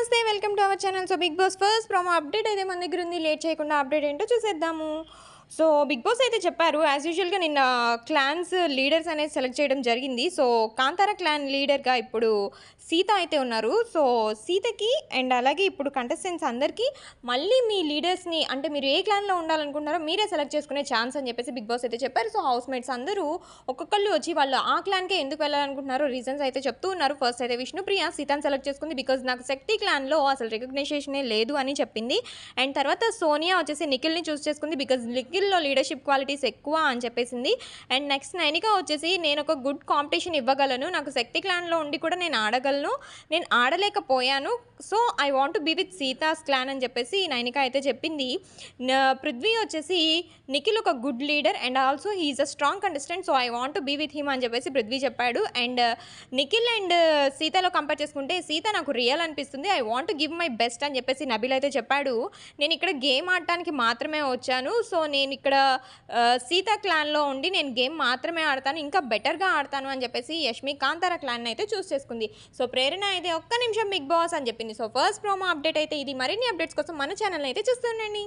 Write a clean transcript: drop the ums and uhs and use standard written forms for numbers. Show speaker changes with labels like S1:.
S1: నమస్తే welcome to our channel. So Bigg Boss first promo update అయితే మన దగ్గర ఉంది. లేట్ చేయకుండా అప్డేట్ ఏంటో చూసేద్దాము. సో బిగ్ బాస్ అయితే చెప్పారు యాజ్ యూజువల్గా నిన్న క్లాన్స్ లీడర్స్ అనేది సెలెక్ట్ చేయడం జరిగింది. సో కాంతార క్లాన్ లీడర్గా ఇప్పుడు సీత అయితే ఉన్నారు. సో సీతకి అండ్ అలాగే ఇప్పుడు కంటెస్టెంట్స్ అందరికీ మళ్ళీ మీ లీడర్స్ని అంటే మీరు ఏ క్లాన్లో ఉండాలనుకుంటున్నారో మీరే సెలెక్ట్ చేసుకునే ఛాన్స్ అని చెప్పేసి బిగ్ బాస్ అయితే చెప్పారు. సో హౌస్ మేట్స్ అందరూ ఒక్కొక్కళ్ళు వచ్చి వాళ్ళు ఆ క్లాన్కే ఎందుకు వెళ్ళాలనుకుంటున్నారో రీజన్స్ అయితే చెప్తూ ఉన్నారు. ఫస్ట్ అయితే విష్ణుప్రియ సీతాన్ని సెలెక్ట్ చేసుకుంది బికాజ్ నాకు శక్తి క్లాన్లో అసలు రికగ్నైజేషనే లేదు అని చెప్పింది. అండ్ తర్వాత సోనియా వచ్చేసి నిఖిల్ని చూస్ చేసుకుంది బికాజ్ నిఖిల్లో లీడర్షిప్ క్వాలిటీస్ ఎక్కువ అని చెప్పేసింది. అండ్ నెక్స్ట్ నైనిక వచ్చేసి నేను ఒక గుడ్ కాంపిటీషన్ ఇవ్వగలను, నాకు శక్తి క్లాన్లో ఉండి కూడా నేను ఆడగలను, నేను ఆడలేకపోయాను, so I want to be with Seetha's clan అని చెప్పేసి నైనిక అయితే చెప్పింది. పృథ్వీ వచ్చేసి నిఖిల్ ఒక good leader and also he is a strong contestant, so I want to be with him అని చెప్పేసి పృథ్వీ చెప్పాడు. అండ్ నిఖిల్ అండ్ సీతలో కంపేర్ చేసుకుంటే సీత నాకు రియల్ అనిపిస్తుంది, I want give my best అని చెప్పేసి నబిల్ అయితే చెప్పాడు. నేను ఇక్కడ గేమ్ ఆడటానికి మాత్రమే వచ్చాను, సో నేను ఇక్కడ సీత క్లాన్లో ఉండి నేను గేమ్ మాత్రమే ఆడతాను, ఇంకా బెటర్గా ఆడతాను అని చెప్పేసి యష్మి కాంతార క్లాన్ అయితే చూస్ చేసుకుంది. సో ప్రేరణ అయితే ఒక్క నిమిషం బిగ్ బాస్ అని చెప్పింది. సో ఫస్ట్ ప్రోమో అప్డేట్ అయితే ఇది. మరిన్ని అప్డేట్స్ కోసం మన ఛానల్ అయితే చూస్తుండండి.